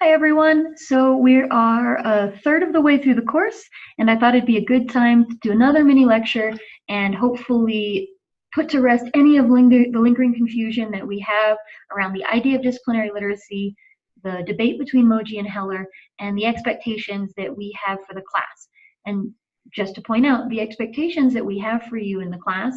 Hi everyone. So we are a third of the way through the course, and I thought it'd be a good time to do another mini lecture and hopefully put to rest any of the lingering confusion that we have around the idea of disciplinary literacy, the debate between Moji and Heller, and the expectations that we have for the class. And just to point out, the expectations that we have for you in the class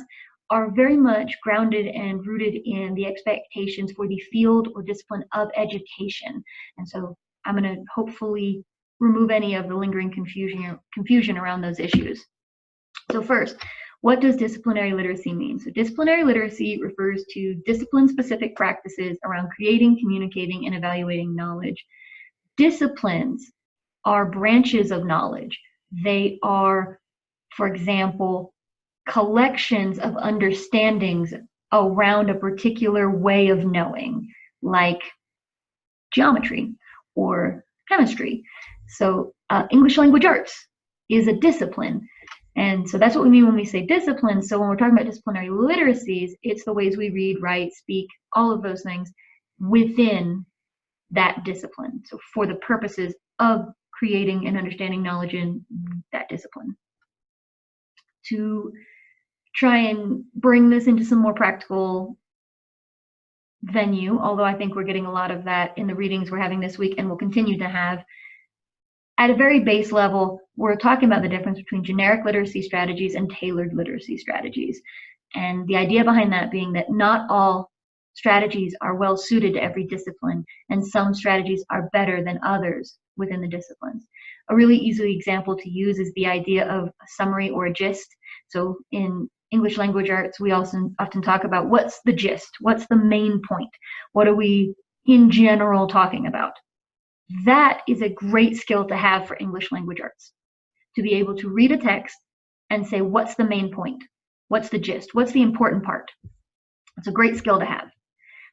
are very much grounded and rooted in the expectations for the field or discipline of education. And so I'm going to hopefully remove any of the lingering confusion around those issues. So first, what does disciplinary literacy mean? So disciplinary literacy refers to discipline-specific practices around creating, communicating, and evaluating knowledge. Disciplines are branches of knowledge. They are, for example, collections of understandings around a particular way of knowing, like geometry or chemistry. So English language arts is a discipline. And so that's what we mean when we say discipline. So when we're talking about disciplinary literacies, it's the ways we read, write, speak, all of those things within that discipline. So for the purposes of creating and understanding knowledge in that discipline. To try and bring this into some more practical venue, although I think we're getting a lot of that in the readings we're having this week and will continue to have. At a very base level, we're talking about the difference between generic literacy strategies and tailored literacy strategies. And the idea behind that being that not all strategies are well suited to every discipline, and some strategies are better than others within the disciplines. A really easy example to use is the idea of a summary or a gist. So in English language arts, we also often talk about what's the gist, what's the main point, what are we in general talking about. That is a great skill to have for English language arts, to be able to read a text and say, what's the main point? What's the gist? What's the important part? It's a great skill to have.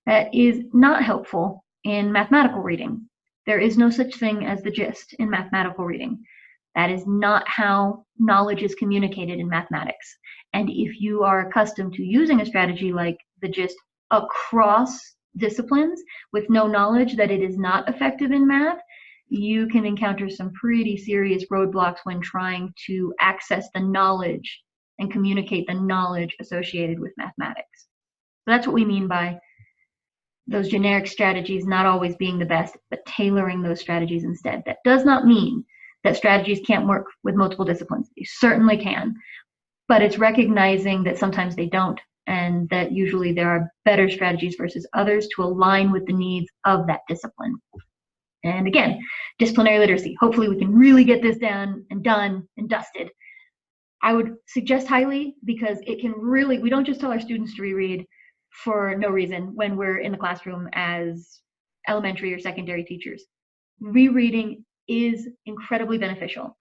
That is not helpful in mathematical reading. There is no such thing as the gist in mathematical reading. That is not how knowledge is communicated in mathematics. And if you are accustomed to using a strategy like the gist across disciplines with no knowledge that it is not effective in math, you can encounter some pretty serious roadblocks when trying to access the knowledge and communicate the knowledge associated with mathematics. So that's what we mean by those generic strategies not always being the best, but tailoring those strategies instead. That does not mean that strategies can't work with multiple disciplines. They certainly can, but it's recognizing that sometimes they don't, and that usually there are better strategies versus others to align with the needs of that discipline. And again, disciplinary literacy. Hopefully we can really get this down and done and dusted. I would suggest highly, because it can really, we don't just tell our students to reread for no reason when we're in the classroom as elementary or secondary teachers. Rereading is incredibly beneficial.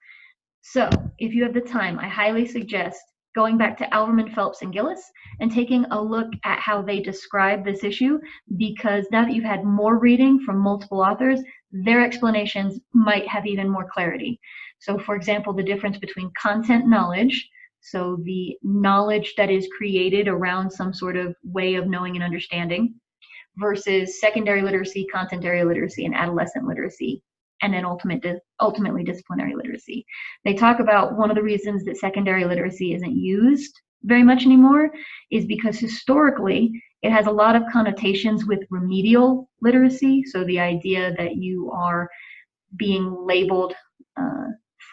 So if you have the time, I highly suggest going back to Alverman, Phelps, and Gillis and taking a look at how they describe this issue, because now that you've had more reading from multiple authors, their explanations might have even more clarity. So for example, the difference between content knowledge, so the knowledge that is created around some sort of way of knowing and understanding, versus secondary literacy, content area literacy, and adolescent literacy, and then ultimately disciplinary literacy. They talk about one of the reasons that secondary literacy isn't used very much anymore is because historically it has a lot of connotations with remedial literacy. So the idea that you are being labeled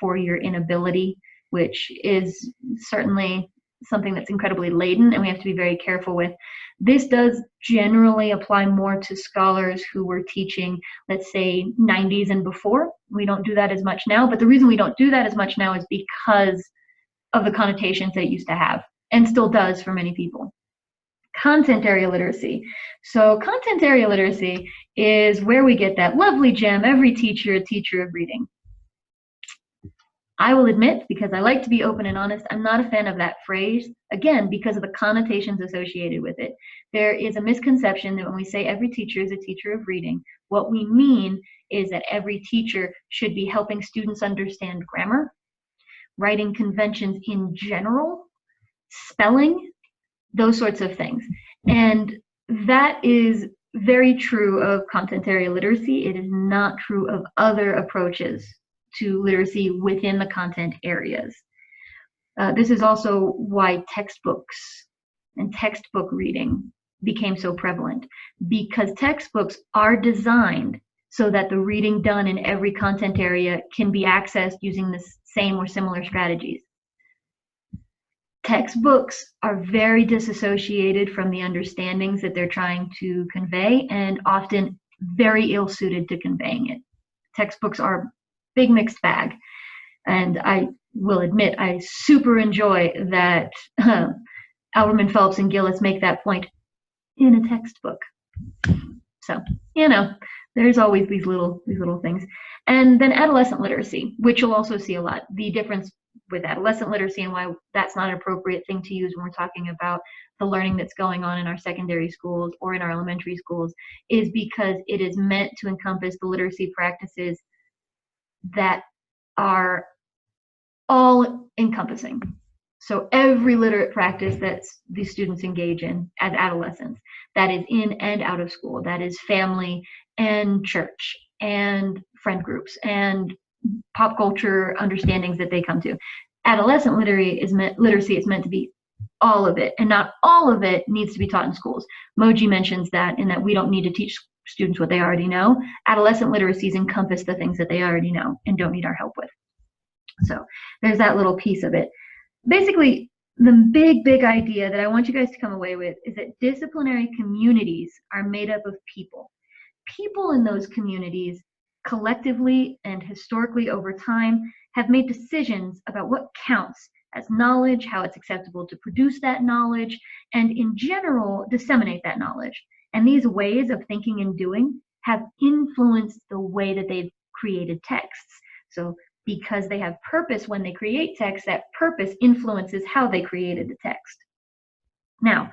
for your inability, which is certainly something that's incredibly laden and we have to be very careful with. This does generally apply more to scholars who were teaching, let's say, 90s and before. We don't do that as much now, but the reason we don't do that as much now is because of the connotations that it used to have, and still does for many people. Content area literacy. So content area literacy is where we get that lovely gem, every teacher a teacher of reading. I will admit, because I like to be open and honest, I'm not a fan of that phrase, again, because of the connotations associated with it. There is a misconception that when we say every teacher is a teacher of reading, what we mean is that every teacher should be helping students understand grammar, writing conventions in general, spelling, those sorts of things. And that is very true of content area literacy. It is not true of other approaches to literacy within the content areas. This is also why textbooks and textbook reading became so prevalent, because textbooks are designed so that the reading done in every content area can be accessed using the same or similar strategies. Textbooks are very disassociated from the understandings that they're trying to convey, and often very ill-suited to conveying it. Textbooks are a big mixed bag, and I will admit I super enjoy that Alberman, Phelps, and Gillis make that point in a textbook. So, you know, there's always these little things. And then adolescent literacy, which you'll also see a lot. The difference with adolescent literacy and why that's not an appropriate thing to use when we're talking about the learning that's going on in our secondary schools or in our elementary schools is because it is meant to encompass the literacy practices that are all encompassing. So every literate practice that these students engage in as adolescents, that is in and out of school, that is family and church and friend groups and pop culture understandings that they come to. Adolescent literacy is meant to be all of it, and not all of it needs to be taught in schools. Moji mentions that, in that we don't need to teach students what they already know. Adolescent literacies encompass the things that they already know and don't need our help with. So there's that little piece of it. Basically, the big idea that I want you guys to come away with is that disciplinary communities are made up of people. People in those communities collectively and historically over time have made decisions about what counts as knowledge, how it's acceptable to produce that knowledge, and in general, disseminate that knowledge. And these ways of thinking and doing have influenced the way that they've created texts. So because they have purpose when they create text, that purpose influences how they created the text. Now,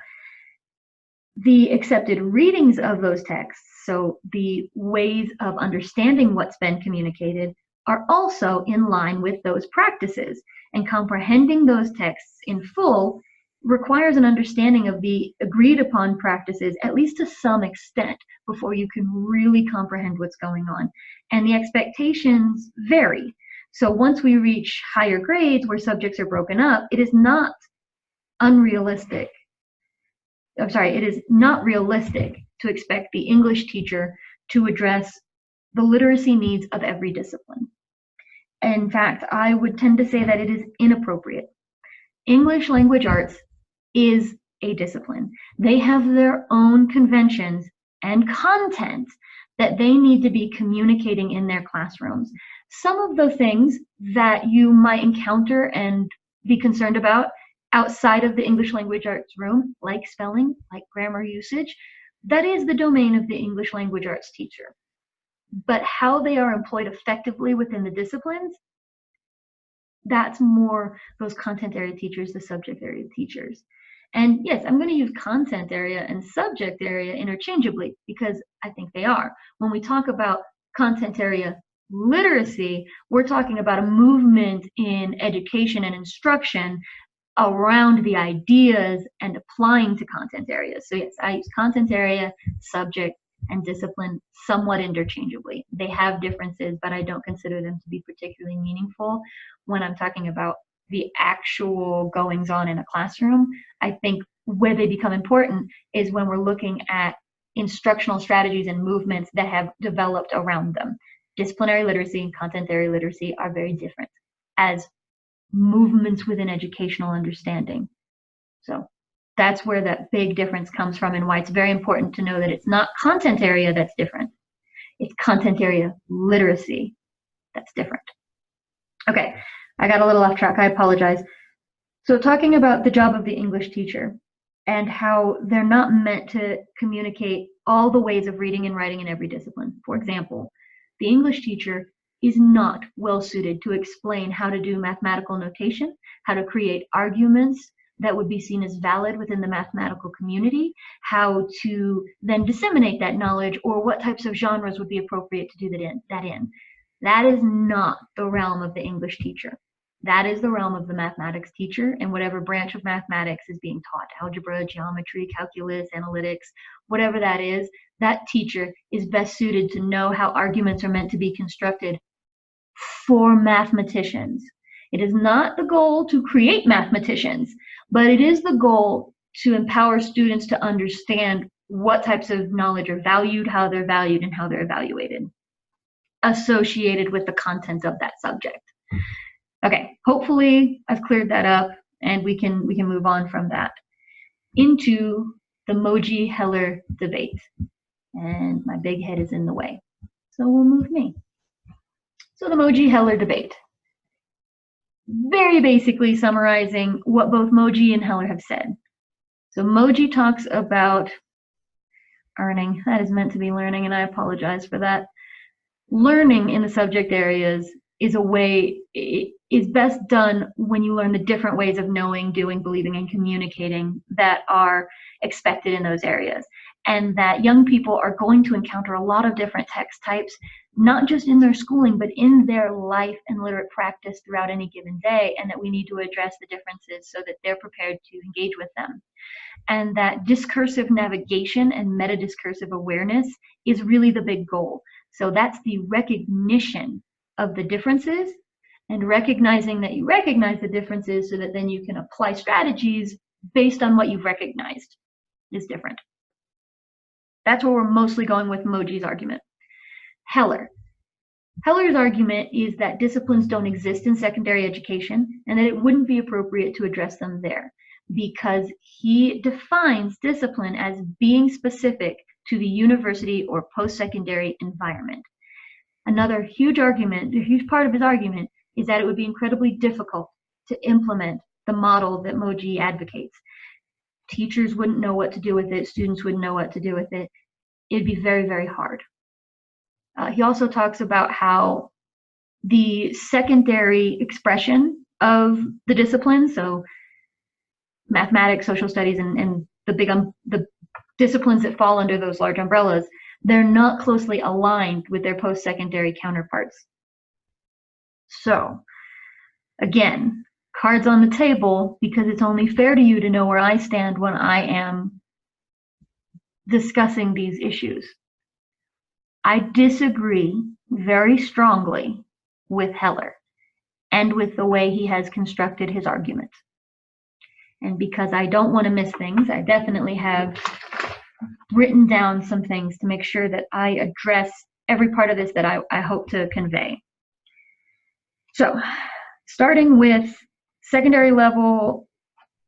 the accepted readings of those texts, so the ways of understanding what's been communicated, are also in line with those practices. And comprehending those texts in full requires an understanding of the agreed upon practices, at least to some extent, before you can really comprehend what's going on. And the expectations vary. So once we reach higher grades where subjects are broken up, it is not unrealistic. It is not realistic to expect the English teacher to address the literacy needs of every discipline. In fact, I would tend to say that it is inappropriate. English language arts is a discipline. They have their own conventions and content that they need to be communicating in their classrooms. Some of the things that you might encounter and be concerned about outside of the English language arts room, like spelling, like grammar usage, that is the domain of the English language arts teacher. But how they are employed effectively within the disciplines, that's more those content area teachers, the subject area teachers. And yes, I'm going to use content area and subject area interchangeably because I think they are. When we talk about content area literacy, we're talking about a movement in education and instruction around the ideas and applying to content areas. So yes, I use content area, subject, and discipline somewhat interchangeably. They have differences, but I don't consider them to be particularly meaningful when I'm talking about the actual goings on in a classroom. I think where they become important is when we're looking at instructional strategies and movements that have developed around them. Disciplinary literacy and content area literacy are very different as movements within educational understanding. So that's where that big difference comes from and why it's very important to know that it's not content area that's different. It's content area literacy that's different. Okay, I got a little off track. I apologize. So talking about the job of the English teacher and how they're not meant to communicate all the ways of reading and writing in every discipline. For example, the English teacher is not well suited to explain how to do mathematical notation, how to create arguments that would be seen as valid within the mathematical community, how to then disseminate that knowledge, or what types of genres would be appropriate to do that in. That is not the realm of the English teacher. That is the realm of the mathematics teacher and whatever branch of mathematics is being taught, algebra, geometry, calculus, analytics, whatever that is, that teacher is best suited to know how arguments are meant to be constructed for mathematicians. It is not the goal to create mathematicians, but it is the goal to empower students to understand what types of knowledge are valued, how they're valued, and how they're evaluated, associated with the content of that subject. Okay, hopefully I've cleared that up and we can move on from that into the Moji-Heller debate. And my big head is in the way, so we'll move me. So the Moji-Heller debate. Very basically summarizing what both Moji and Heller have said. So Moji talks about earning. That is meant to be learning, and I apologize for that. Learning in the subject areas is a way, it is best done when you learn the different ways of knowing, doing, believing, and communicating that are expected in those areas. And that young people are going to encounter a lot of different text types, not just in their schooling, but in their life and literate practice throughout any given day, and that we need to address the differences so that they're prepared to engage with them. And that discursive navigation and meta-discursive awareness is really the big goal. So that's the recognition of the differences and recognizing that you recognize the differences so that then you can apply strategies based on what you've recognized is different. That's where we're mostly going with Moji's argument. Heller's argument is that disciplines don't exist in secondary education and that it wouldn't be appropriate to address them there because he defines discipline as being specific to the university or post-secondary environment. Another huge argument, a huge part of his argument, is that it would be incredibly difficult to implement the model that Moji advocates. Teachers wouldn't know what to do with it, students wouldn't know what to do with it. It'd be very, very hard. He also talks about how the secondary expression of the disciplines, so mathematics, social studies, and the disciplines that fall under those large umbrellas, they're not closely aligned with their post-secondary counterparts. So, again, cards on the table, because it's only fair to you to know where I stand when I am discussing these issues. I disagree very strongly with Heller and with the way he has constructed his argument. And because I don't want to miss things, I definitely have written down some things to make sure that I address every part of this that I hope to convey. So, starting with secondary level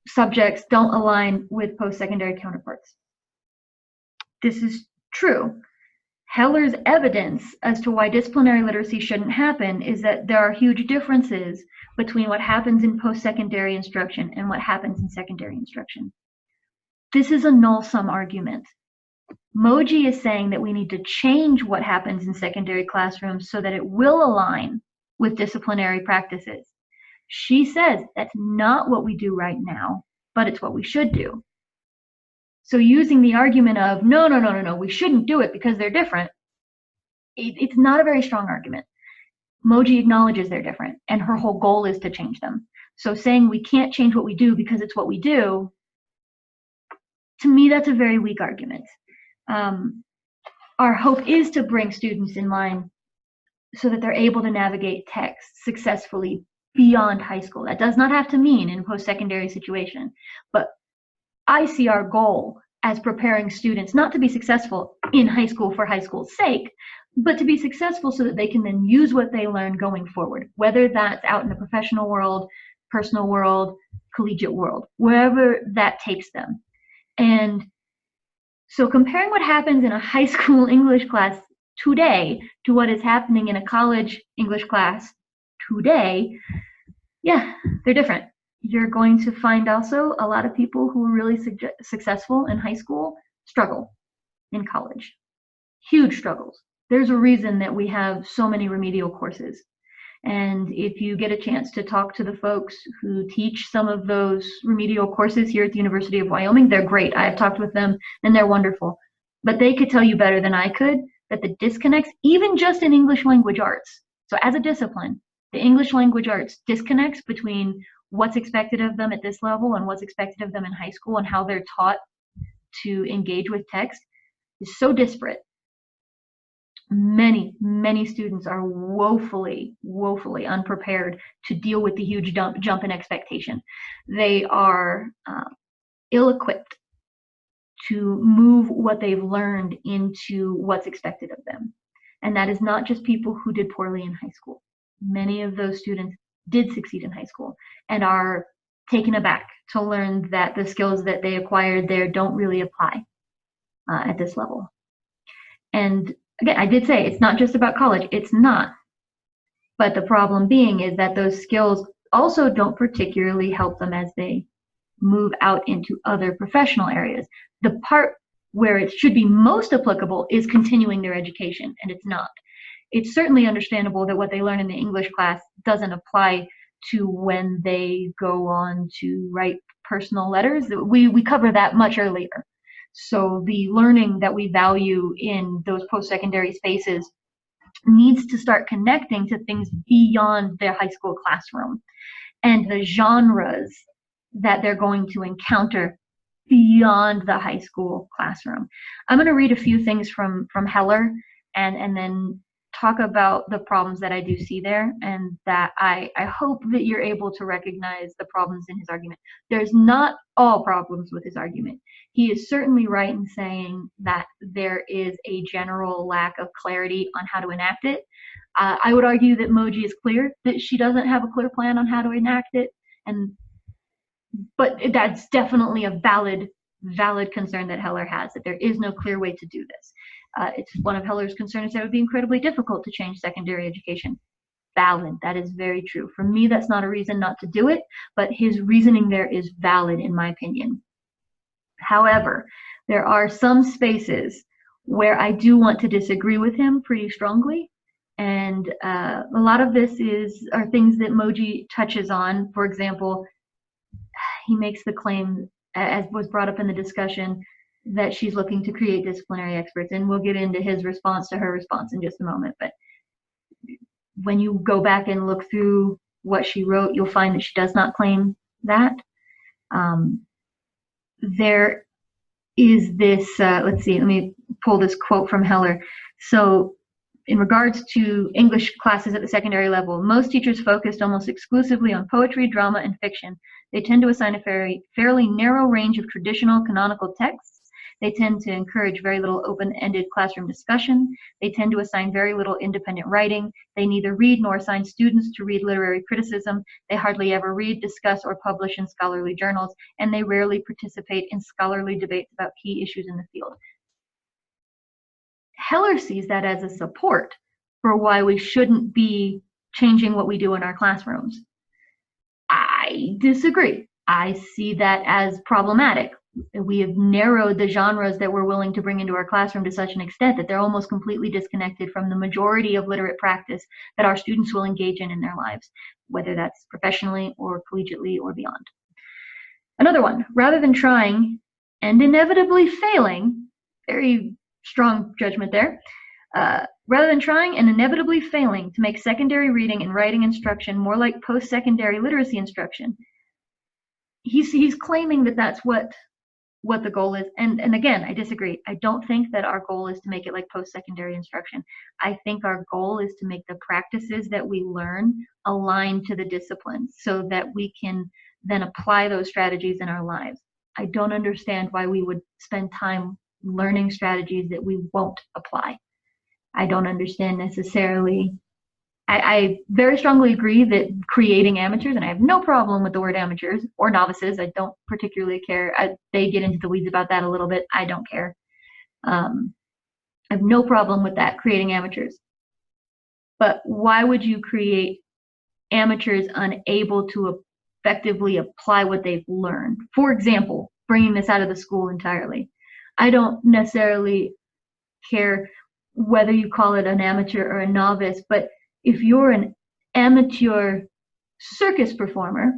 subjects don't align with post-secondary counterparts. This is true. Heller's evidence as to why disciplinary literacy shouldn't happen is that there are huge differences between what happens in post-secondary instruction and what happens in secondary instruction. This is a null-sum argument. Moji is saying that we need to change what happens in secondary classrooms so that it will align with disciplinary practices. She says that's not what we do right now, but it's what we should do. So using the argument of, no, we shouldn't do it because they're different, it's not a very strong argument. Moji acknowledges they're different, and her whole goal is to change them. So saying we can't change what we do because it's what we do, to me, that's a very weak argument. Our hope is to bring students in line so that they're able to navigate text successfully beyond high school. That does not have to mean in a post-secondary situation, but I see our goal as preparing students not to be successful in high school for high school's sake, but to be successful so that they can then use what they learn going forward, whether that's out in the professional world, personal world, collegiate world, wherever that takes them. And so comparing what happens in a high school English class today to what is happening in a college English class today, yeah, they're different. You're going to find also a lot of people who are really successful in high school struggle in college. Huge struggles. There's a reason that we have so many remedial courses. And if you get a chance to talk to the folks who teach some of those remedial courses here at the University of Wyoming, they're great. I've talked with them and they're wonderful. But they could tell you better than I could that the disconnects, even just in English language arts, so as a discipline, The English language arts disconnects between what's expected of them at this level and what's expected of them in high school and how they're taught to engage with text is so disparate. Many students are woefully unprepared to deal with the huge jump in expectation. They are ill-equipped to move what they've learned into what's expected of them. And that is not just people who did poorly in high school. Many of those students did succeed in high school and are taken aback to learn that the skills that they acquired there don't really apply at this level. And again, I did say it's not just about college. It's not. But the problem being is that those skills also don't particularly help them as they move out into other professional areas. The part where it should be most applicable is continuing their education, and it's not. It's certainly understandable that what they learn in the English class doesn't apply to when they go on to write personal letters. We cover that much earlier. So the learning that we value in those post-secondary spaces needs to start connecting to things beyond their high school classroom and the genres that they're going to encounter beyond the high school classroom. I'm going to read a few things from Heller and then talk about the problems that I do see there, and that I hope that you're able to recognize the problems in his argument. There's not all problems with his argument. He is certainly right in saying that there is a general lack of clarity on how to enact it. I would argue that Moji is clear that she doesn't have a clear plan on how to enact it, but that's definitely a valid concern that Heller has, that there is no clear way to do this. It's one of Heller's concerns that it would be incredibly difficult to change secondary education. Valid, that is very true. For me, that's not a reason not to do it, but his reasoning there is valid in my opinion. However, there are some spaces where I do want to disagree with him pretty strongly, and a lot of this are things that Moji touches on. For example, he makes the claim, as was brought up in the discussion, that she's looking to create disciplinary experts, and we'll get into his response to her response in just a moment. But when you go back and look through what she wrote, you'll find that she does not claim that. There is this, let's see, let me pull this quote from Heller. So in regards to English classes at the secondary level, most teachers focused almost exclusively on poetry, drama, and fiction. They tend to assign a fairly narrow range of traditional canonical texts. They tend to encourage very little open-ended classroom discussion. They tend to assign very little independent writing. They neither read nor assign students to read literary criticism. They hardly ever read, discuss, or publish in scholarly journals, and they rarely participate in scholarly debates about key issues in the field. Heller sees that as a support for why we shouldn't be changing what we do in our classrooms. I disagree. I see that as problematic. We have narrowed the genres that we're willing to bring into our classroom to such an extent that they're almost completely disconnected from the majority of literate practice that our students will engage in their lives, whether that's professionally or collegiately or beyond. Another one, rather than trying and inevitably failing, very strong judgment there, rather than trying and inevitably failing to make secondary reading and writing instruction more like post-secondary literacy instruction, he's claiming that that's what the goal is. And again, I disagree. I don't think that our goal is to make it like post-secondary instruction. I think our goal is to make the practices that we learn align to the disciplines so that we can then apply those strategies in our lives. I don't understand why we would spend time learning strategies that we won't apply. I don't understand necessarily. I very strongly agree that creating amateurs, and I have no problem with the word amateurs or novices. I don't particularly care. They get into the weeds about that a little bit. I don't care. I have no problem with that, creating amateurs. But why would you create amateurs unable to effectively apply what they've learned? For example, bringing this out of the school entirely. I don't necessarily care whether you call it an amateur or a novice, but if you're an amateur circus performer,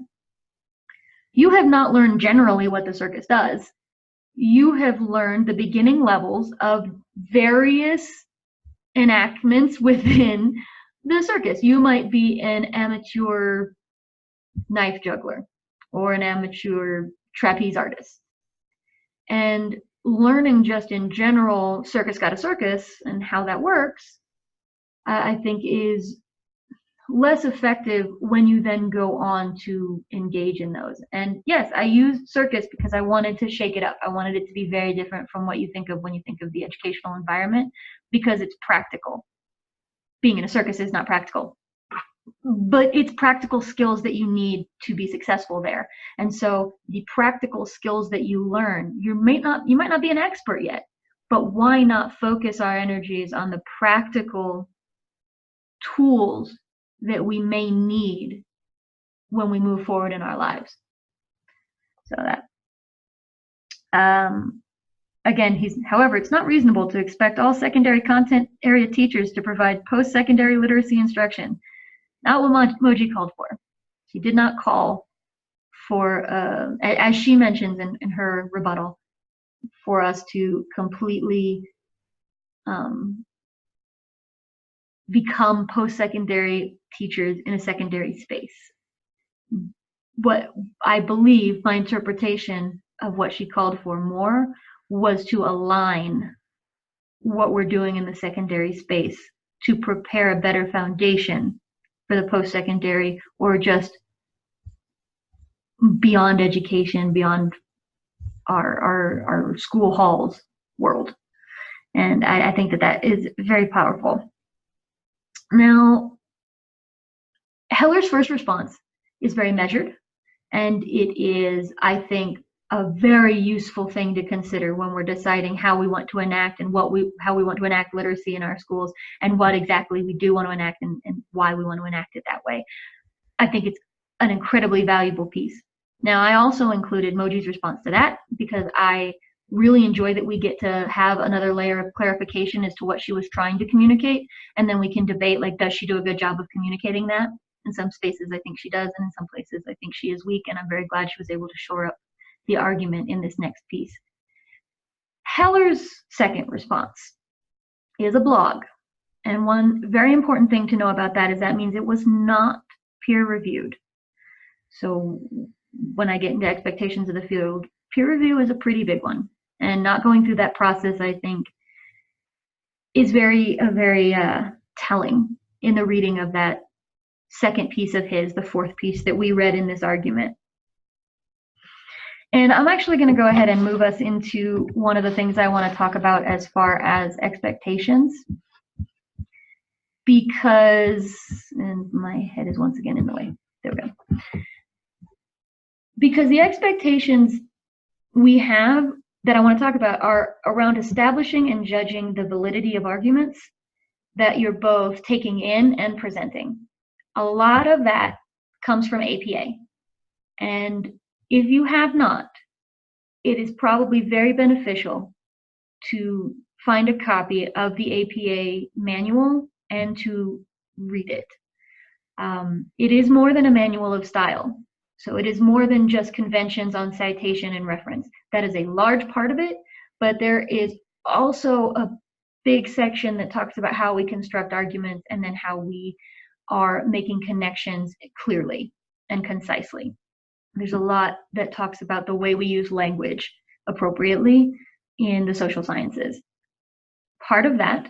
you have not learned generally what the circus does. You have learned the beginning levels of various enactments within the circus. You might be an amateur knife juggler or an amateur trapeze artist. And learning just in general circus got a circus and how that works, I think is less effective when you then go on to engage in those. And yes, I used circus because I wanted to shake it up. I wanted it to be very different from what you think of when you think of the educational environment, because it's practical. Being in a circus is not practical, but it's practical skills that you need to be successful there. And so the practical skills that you learn, you might not be an expert yet, but why not focus our energies on the practical tools that we may need when we move forward in our lives. So that, again, however, it's not reasonable to expect all secondary content area teachers to provide post-secondary literacy instruction. Not what Moji called for. She did not call for, as she mentions in her rebuttal, for us to completely become post-secondary teachers in a secondary space. What I believe, my interpretation of what she called for more was to align what we're doing in the secondary space to prepare a better foundation for the post-secondary or just beyond education, beyond our school halls world. And I think that is very powerful. Now, Heller's first response is very measured, and it is, I think, a very useful thing to consider when we're deciding how we want to enact and how we want to enact literacy in our schools, and what exactly we do want to enact and why we want to enact it that way. I think it's an incredibly valuable piece. Now, I also included Moji's response to that because I really enjoy that we get to have another layer of clarification as to what she was trying to communicate, and then we can debate, like, does she do a good job of communicating that? In some spaces, I think she does, and in some places, I think she is weak, and I'm very glad she was able to shore up the argument in this next piece. Heller's second response is a blog, and one very important thing to know about that is that means it was not peer-reviewed. So when I get into expectations of the field, peer review is a pretty big one. And not going through that process, I think, is very telling in the reading of that second piece of his, the fourth piece that we read in this argument. And I'm actually going to go ahead and move us into one of the things I want to talk about as far as expectations. Because, and my head is once again in the way. There we go. Because the expectations we have that I want to talk about are around establishing and judging the validity of arguments that you're both taking in and presenting. A lot of that comes from APA. And if you have not, it is probably very beneficial to find a copy of the APA manual and to read it. It is more than a manual of style. So it is more than just conventions on citation and reference. That is a large part of it, but there is also a big section that talks about how we construct arguments and then how we are making connections clearly and concisely. There's a lot that talks about the way we use language appropriately in the social sciences. Part of that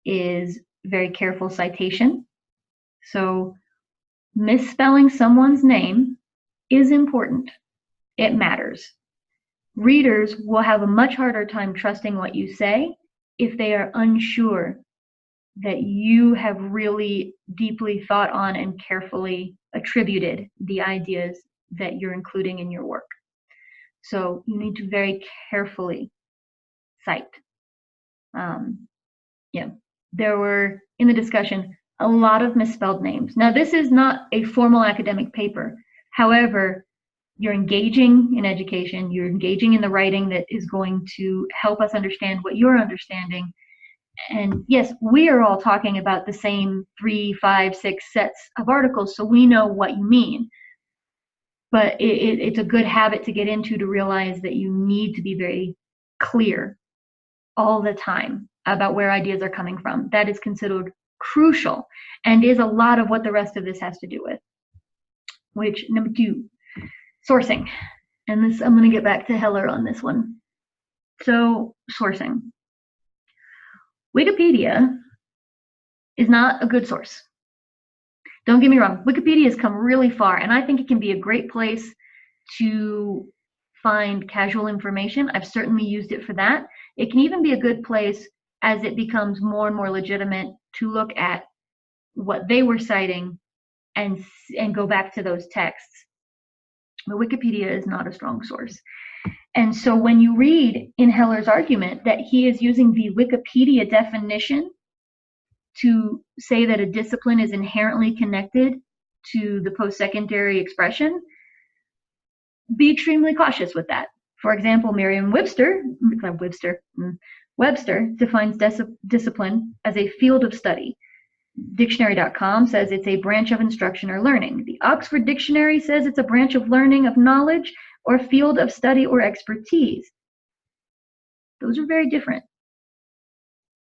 is very careful citation. So misspelling someone's name is important. It matters. Readers will have a much harder time trusting what you say if they are unsure that you have really deeply thought on and carefully attributed the ideas that you're including in your work. So you need to very carefully cite. There were, in the discussion, a lot of misspelled names. Now, this is not a formal academic paper. However, you're engaging in education, you're engaging in the writing that is going to help us understand what you're understanding. And yes, we are all talking about the same 3, 5, 6 sets of articles, so we know what you mean. But it's a good habit to get into, to realize that you need to be very clear all the time about where ideas are coming from. That is considered crucial and is a lot of what the rest of this has to do with. Which, number 2, sourcing. And this, I'm going to get back to Heller on this one. So, sourcing. Wikipedia is not a good source. Don't get me wrong, Wikipedia has come really far, and I think it can be a great place to find casual information. I've certainly used it for that. It can even be a good place as it becomes more and more legitimate to look at what they were citing and go back to those texts. But Wikipedia is not a strong source. And so when you read in Heller's argument that he is using the Wikipedia definition to say that a discipline is inherently connected to the post-secondary expression, be extremely cautious with that. For example, Merriam-Webster defines discipline as a field of study. Dictionary.com says it's a branch of instruction or learning. The Oxford Dictionary says it's a branch of learning, of knowledge, or field of study or expertise. Those are very different.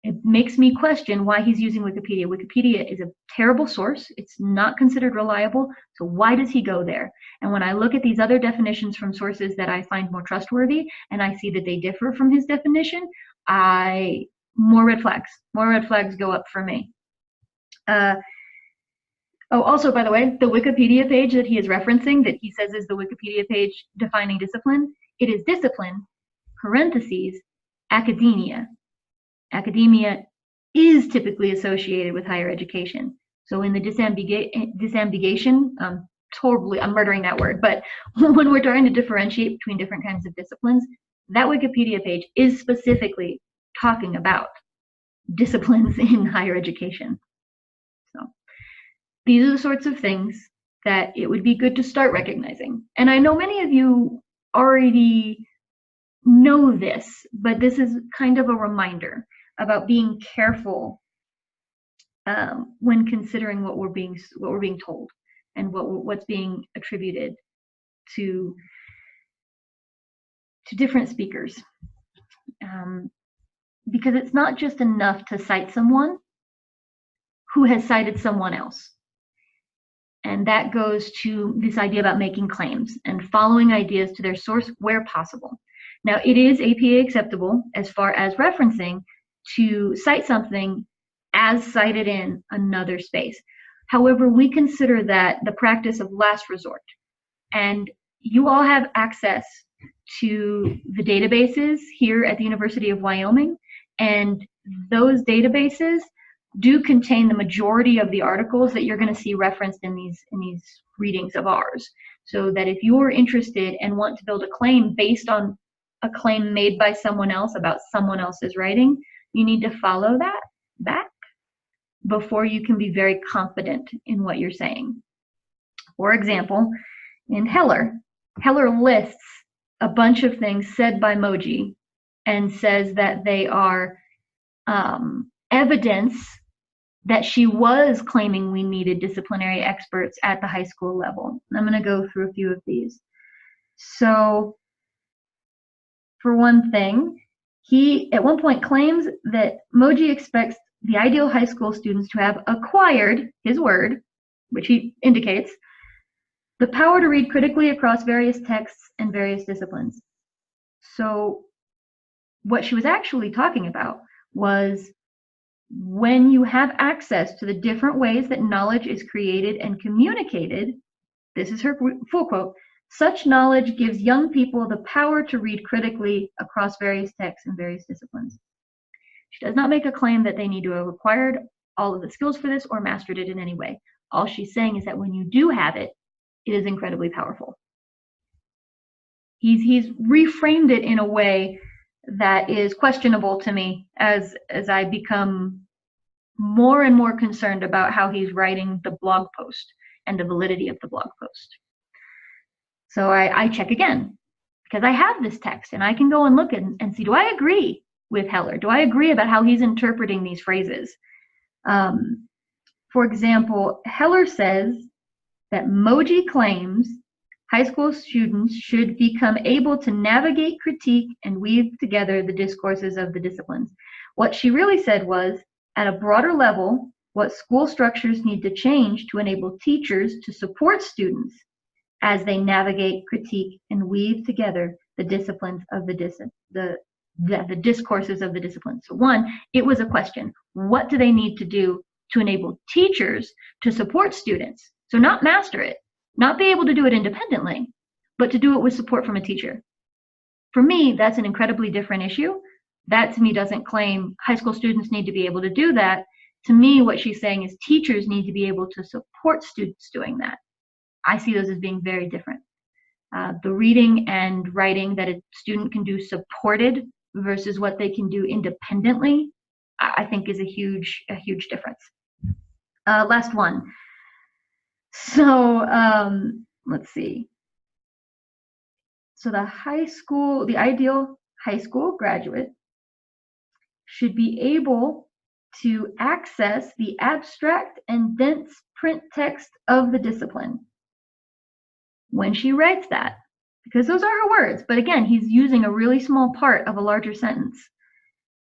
It makes me question why he's using Wikipedia. Wikipedia is a terrible source. It's not considered reliable. So why does he go there? And when I look at these other definitions from sources that I find more trustworthy, and I see that they differ from his definition, more red flags go up for me. Also, by the way, the Wikipedia page that he is referencing, that he says is the Wikipedia page defining discipline, it is discipline, parentheses, academia. Academia is typically associated with higher education. So in the disambiguation, I'm murdering that word, but when we're trying to differentiate between different kinds of disciplines, that Wikipedia page is specifically talking about disciplines in higher education. So these are the sorts of things that it would be good to start recognizing. And I know many of you already know this, but this is kind of a reminder about being careful when considering what we're being told and what's being attributed to different speakers. Because it's not just enough to cite someone who has cited someone else. And that goes to this idea about making claims and following ideas to their source where possible. Now, it is APA acceptable as far as referencing to cite something as cited in another space. However, we consider that the practice of last resort. And you all have access to the databases here at the University of Wyoming, and those databases do contain the majority of the articles that you're going to see referenced in these readings of ours. So that if you're interested and want to build a claim based on a claim made by someone else about someone else's writing, you need to follow that back before you can be very confident in what you're saying. For example, in Heller lists a bunch of things said by Moji and says that they are evidence that she was claiming we needed disciplinary experts at the high school level. I'm going to go through a few of these. So, for one thing, he at one point claims that Moji expects the ideal high school students to have acquired, his word, which he indicates, the power to read critically across various texts and various disciplines. So what she was actually talking about was when you have access to the different ways that knowledge is created and communicated, this is her full quote, such knowledge gives young people the power to read critically across various texts and various disciplines. She does not make a claim that they need to have acquired all of the skills for this or mastered it in any way. All she's saying is that when you do have it, it is incredibly powerful. He's reframed it in a way that is questionable to me as I become more and more concerned about how he's writing the blog post and the validity of the blog post. So I check again, because I have this text and I can go and look and see, do I agree with Heller? Do I agree about how he's interpreting these phrases? For example, Heller says that Moji claims high school students should become able to navigate, critique, and weave together the discourses of the disciplines. What she really said was, at a broader level, what school structures need to change to enable teachers to support students as they navigate, critique, and weave together the disciplines of the discourses of the disciplines. So one, it was a question. What do they need to do to enable teachers to support students? So not master it, not be able to do it independently, but to do it with support from a teacher. For me, that's an incredibly different issue. That to me doesn't claim high school students need to be able to do that. To me, what she's saying is teachers need to be able to support students doing that. I see those as being very different. The reading and writing that a student can do supported versus what they can do independently, I think is a huge difference. Last one. So let's see. So the ideal high school graduate should be able to access the abstract and dense print text of the discipline. When she writes that, because those are her words, but again, he's using a really small part of a larger sentence.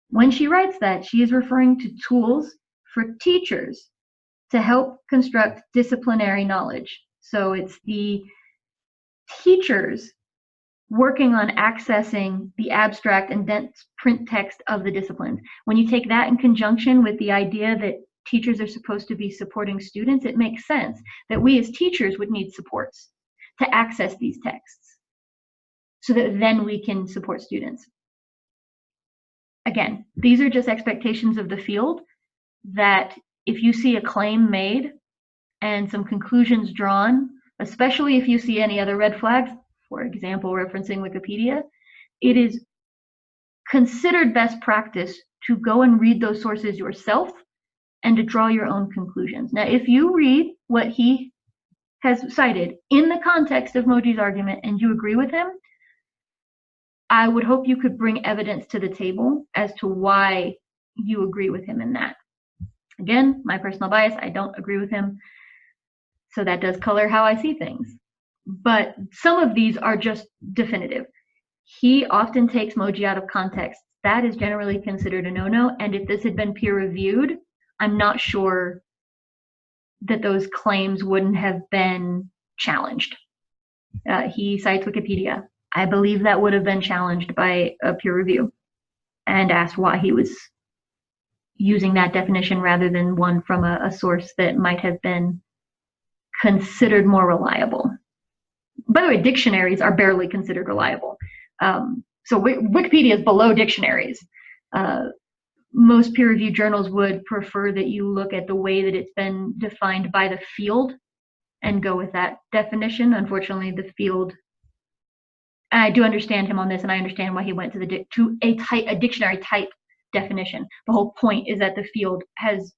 When she writes that, she is referring to tools for teachers to help construct disciplinary knowledge. So it's the teachers working on accessing the abstract and dense print text of the disciplines. When you take that in conjunction with the idea that teachers are supposed to be supporting students, it makes sense that we as teachers would need supports to access these texts so that then we can support students. Again, these are just expectations of the field that if you see a claim made and some conclusions drawn, especially if you see any other red flags, for example, referencing Wikipedia, it is considered best practice to go and read those sources yourself and to draw your own conclusions. Now, if you read what he has cited in the context of Moji's argument and you agree with him, I would hope you could bring evidence to the table as to why you agree with him in that. Again, my personal bias, I don't agree with him, so that does color how I see things. But some of these are just definitive. He often takes Moji out of context. That is generally considered a no-no, and if this had been peer-reviewed, I'm not sure that those claims wouldn't have been challenged. He cites Wikipedia. I believe that would have been challenged by a peer review and asked why he was using that definition rather than one from a source that might have been considered more reliable. By the way, dictionaries are barely considered reliable. So Wikipedia is below dictionaries. Most peer-reviewed journals would prefer that you look at the way that it's been defined by the field and go with that definition. Unfortunately, the field, and I do understand him on this, and I understand why he went to a dictionary type definition. The whole point is that the field has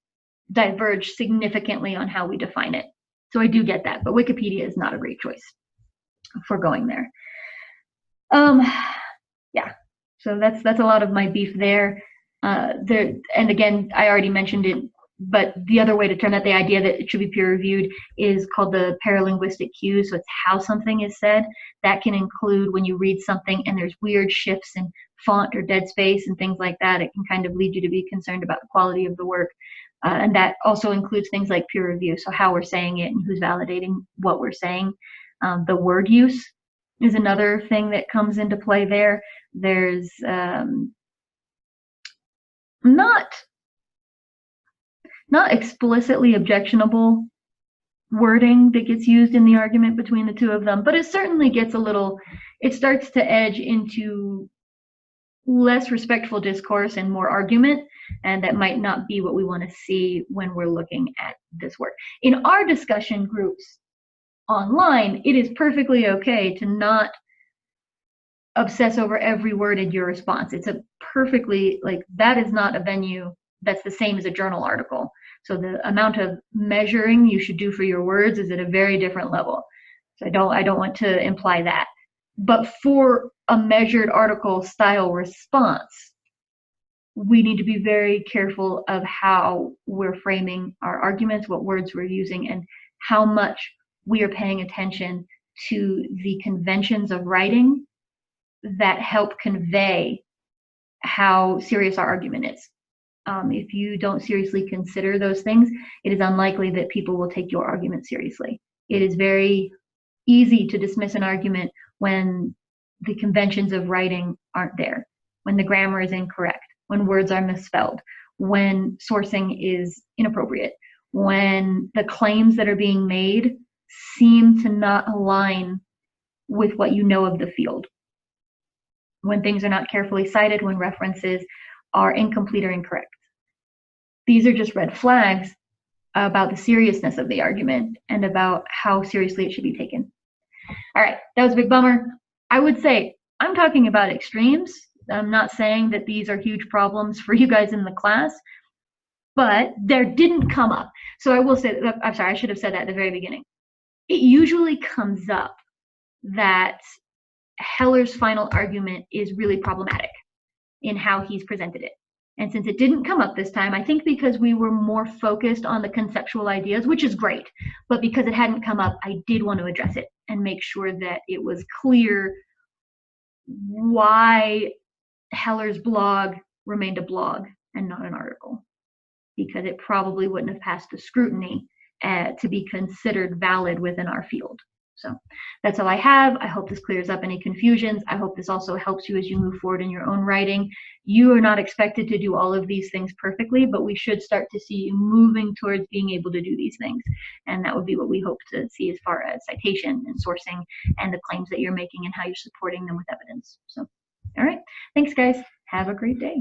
diverged significantly on how we define it. So I do get that, but Wikipedia is not a great choice for going there. Yeah, so that's a lot of my beef there. And again, I already mentioned it, but the other way to turn out the idea that it should be peer-reviewed is called the paralinguistic cues. So it's how something is said. That can include when you read something and there's weird shifts in font or dead space and things like that. It can kind of lead you to be concerned about the quality of the work. And that also includes things like peer review, so how we're saying it and who's validating what we're saying. The word use is another thing that comes into play there. There's not explicitly objectionable wording that gets used in the argument between the two of them, but it certainly gets it starts to edge into less respectful discourse and more argument, and that might not be what we want to see when we're looking at this work. In our discussion groups online, it is perfectly okay to not obsess over every word in your response. It's a perfectly, that is not a venue that's the same as a journal article. So the amount of measuring you should do for your words is at a very different level. So I don't want to imply that. But for a measured article style response, we need to be very careful of how we're framing our arguments, what words we're using, and how much we are paying attention to the conventions of writing that help convey how serious our argument is. If you don't seriously consider those things, it is unlikely that people will take your argument seriously. It is very easy to dismiss an argument when the conventions of writing aren't there, when the grammar is incorrect, when words are misspelled, when sourcing is inappropriate, when the claims that are being made seem to not align with what you know of the field, when things are not carefully cited, when references are incomplete or incorrect. These are just red flags about the seriousness of the argument and about how seriously it should be taken. All right, that was a big bummer. I would say I'm talking about extremes. I'm not saying that these are huge problems for you guys in the class, but there didn't come up. So I will say, I'm sorry, I should have said that at the very beginning. It usually comes up that Heller's final argument is really problematic in how he's presented it. And since it didn't come up this time, I think because we were more focused on the conceptual ideas, which is great, but because it hadn't come up, I did want to address it and make sure that it was clear why Heller's blog remained a blog and not an article, because it probably wouldn't have passed the scrutiny to be considered valid within our field. So that's all I have. I hope this clears up any confusions. I hope this also helps you as you move forward in your own writing. You are not expected to do all of these things perfectly, but we should start to see you moving towards being able to do these things. And that would be what we hope to see as far as citation and sourcing and the claims that you're making and how you're supporting them with evidence. So, all right. Thanks, guys. Have a great day.